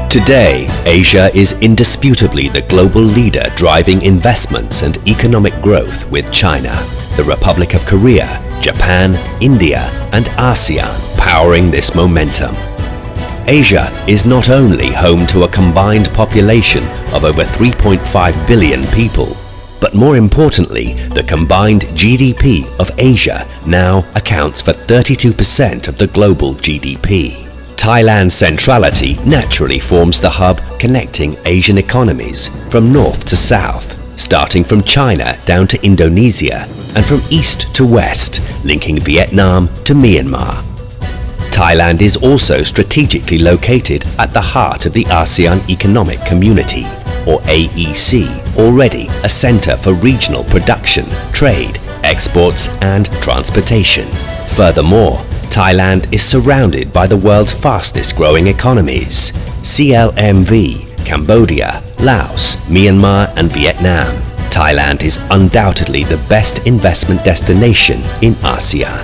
Today, Asia is indisputably the global leader driving investments and economic growth with China, the Republic of Korea, Japan, India and ASEAN powering this momentum. Asia is not only home to a combined population of over 3.5 billion people, but more importantly, the combined GDP of Asia now accounts for 32% of the global GDP. Thailand's centrality naturally forms the hub connecting Asian economies from north to south, starting from China down to Indonesia and from east to west, linking Vietnam to Myanmar. Thailand is also strategically located at the heart of the ASEAN Economic Community, or AEC, already a centre for regional production, trade, exports and transportation. Furthermore, Thailand is surrounded by the world's fastest growing economies, CLMV, Cambodia, Laos, Myanmar and Vietnam. Thailand is undoubtedly the best investment destination in ASEAN.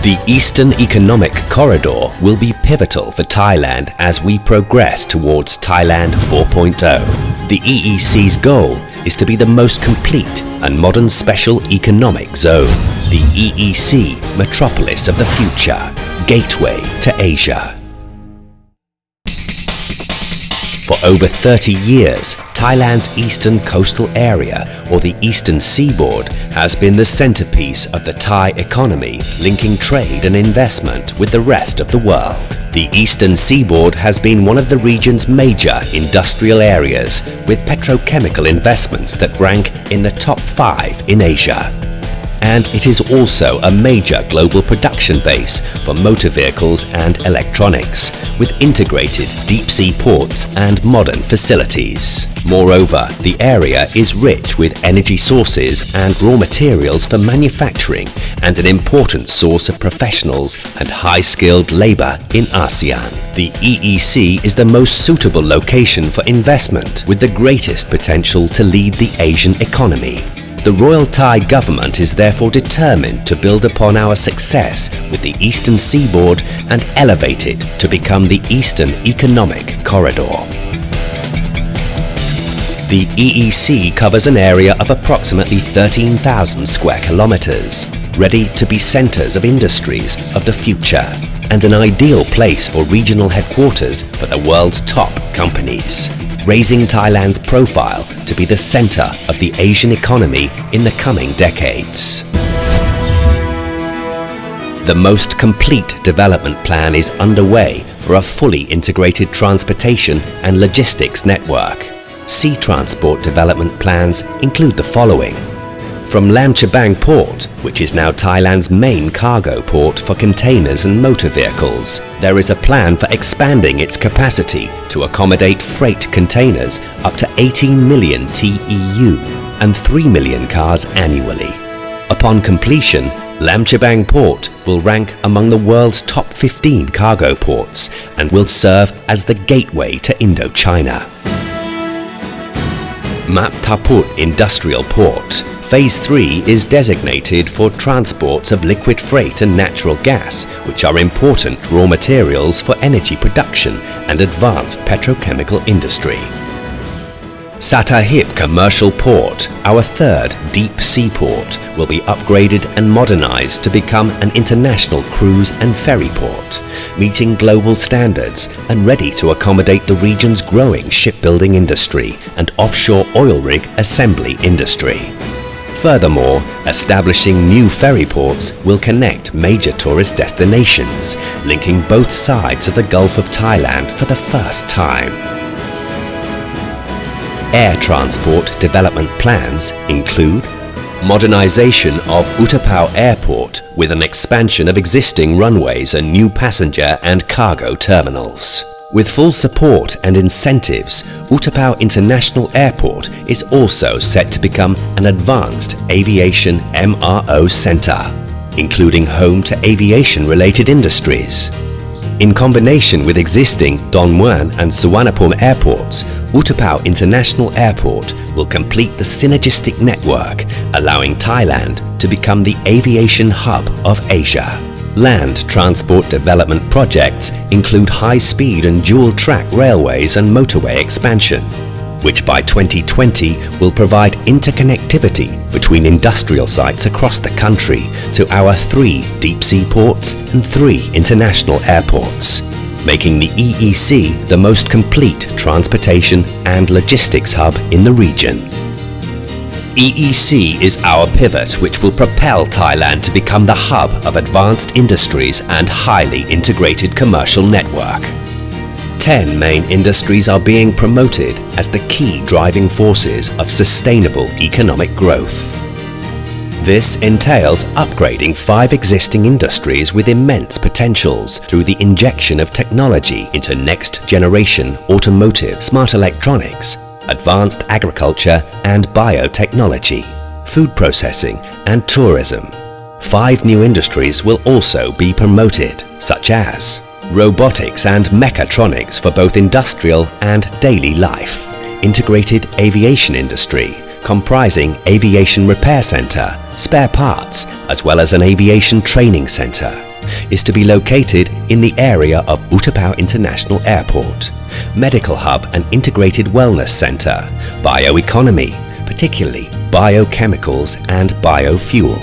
The Eastern Economic Corridor will be pivotal for Thailand as we progress towards Thailand 4.0. The EEC's goal is to be the most complete and modern special economic zone, the EEC metropolis of the future, gateway to Asia. For over 30 years, Thailand's eastern coastal area, or the eastern seaboard, has been the centerpiece of the Thai economy, linking trade and investment with the rest of the world. The eastern seaboard has been one of the region's major industrial areas, with petrochemical investments that rank in the top 5 in Asia. And it is also a major global production base for motor vehicles and electronics, with integrated deep-sea ports and modern facilities. Moreover, the area is rich with energy sources and raw materials for manufacturing and an important source of professionals and high-skilled labor in ASEAN. The EEC is the most suitable location for investment with the greatest potential to lead the Asian economy. The Royal Thai government is therefore determined to build upon our success with the Eastern Seaboard and elevate it to become the Eastern Economic Corridor. The EEC covers an area of approximately 13,000 square kilometers, ready to be centers of industries of the future and an ideal place for regional headquarters for the world's top companies, raising Thailand's profile to be the center of the Asian economy in the coming decades. The most complete development plan is underway for a fully integrated transportation and logistics network. Sea transport development plans include the following. From CHABANG port, which is now Thailand's main cargo port for containers and motor vehicles, there is a plan for expanding its capacity to accommodate freight containers up to 18 million TEU and 3 million cars annually. Upon completion, CHABANG port will rank among the world's top 15 cargo ports and will serve as the gateway to Indochina. MECHATRONICS Industrial Port. Phase 3 is designated for transports of liquid freight and natural gas, which are important raw materials for energy production and advanced petrochemical industry. SATTAHIP Commercial Port, our third deep sea port, will be upgraded and modernized to become an international cruise and ferry port, meeting global standards and ready to accommodate the region's growing shipbuilding industry and offshore oil rig assembly industry. Furthermore, establishing new ferry ports will connect major tourist destinations, linking both sides of the Gulf of Thailand for the first time. Air transport development plans include modernization of U-TAPAO Airport with an expansion of existing runways and new passenger and cargo terminals. With full support and incentives, U-TAPAO International Airport is also set to become an advanced aviation MRO center, including home to aviation-related industries. In combination with existing Don Mueang and Suvarnabhumi airports, U-TAPAO International Airport will complete the synergistic network, allowing Thailand to become the aviation hub of Asia. Land transport development projects include high-speed and dual-track railways and motorway expansion, which by 2020 will provide interconnectivity between industrial sites across the country to our 3 deep-sea ports and 3 international airports, making the EEC the most complete transportation and logistics hub in the region. EEC is our pivot which will propel Thailand to become the hub of advanced industries and highly integrated commercial network. 10 main industries are being promoted as the key driving forces of sustainable economic growth. This entails upgrading 5 existing industries with immense potentials through the injection of technology into next-generation automotive, smart electronics, advanced agriculture and biotechnology, food processing and tourism. 5 new industries will also be promoted, such as robotics and mechatronics for both industrial and daily life, integrated aviation industry comprising aviation repair center, spare parts as well as an aviation training center, is to be located in the area of U-TAPAO International Airport, medical hub and integrated wellness center, bioeconomy, particularly biochemicals and biofuel.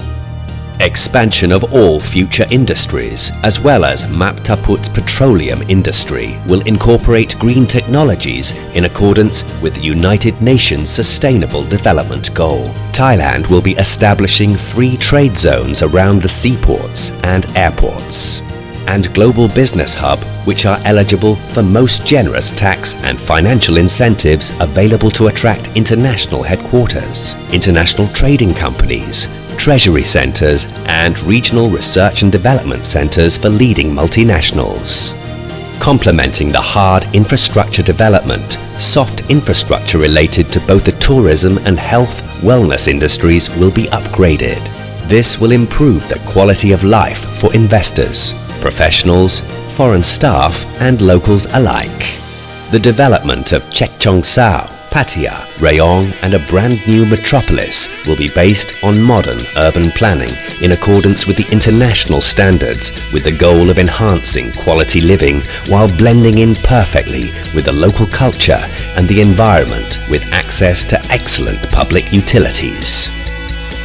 Expansion of all future industries as well as MECHATRONIcs petroleum industry will incorporate green technologies in accordance with the United Nations Sustainable Development Goal. Thailand will be establishing free trade zones around the seaports and airports, and global business hub which are eligible for most generous tax and financial incentives available to attract international headquarters, international trading companies, treasury centers and regional research and development centers for leading multinationals. Complementing the hard infrastructure development, soft infrastructure related to both the tourism and health wellness industries will be upgraded. This will improve the quality of life for investors, professionals, foreign staff and locals alike. The development of Cheongcheong, Pattaya, Rayong and a brand new metropolis will be based on modern urban planning in accordance with the international standards with the goal of enhancing quality living while blending in perfectly with the local culture and the environment with access to excellent public utilities.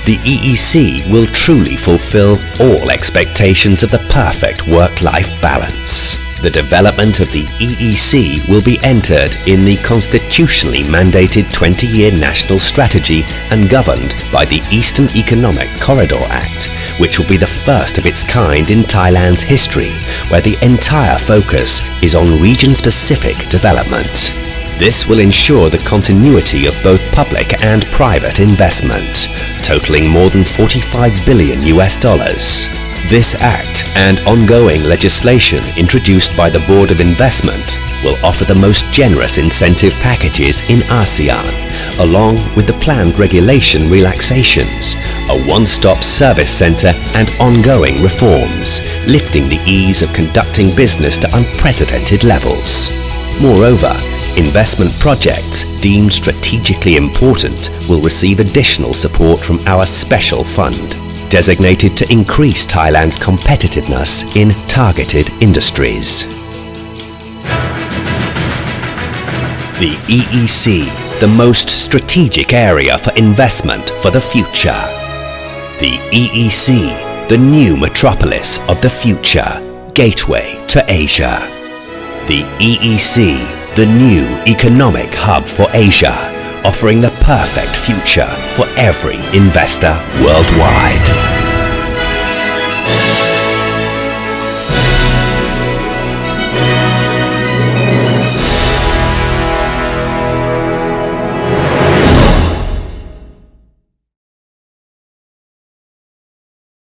The EEC will truly fulfill all expectations of the perfect work-life balance. The development of the EEC will be entered in the constitutionally mandated 20-year national strategy and governed by the Eastern Economic Corridor Act, which will be the first of its kind in Thailand's history, where the entire focus is on region-specific development. This will ensure the continuity of both public and private investment, totaling more than $45 billion. This act and ongoing legislation introduced by the Board of Investment will offer the most generous incentive packages in ASEAN, along with the planned regulation relaxations, a one-stop service center and ongoing reforms, lifting the ease of conducting business to unprecedented levels. Moreover, investment projects deemed strategically important will receive additional support from our special fund, designated to increase Thailand's competitiveness in targeted industries. The EEC, the most strategic area for investment for the future. The EEC, the new metropolis of the future, gateway to Asia. The EEC, the new economic hub for Asia, offering the perfect future for every investor worldwide.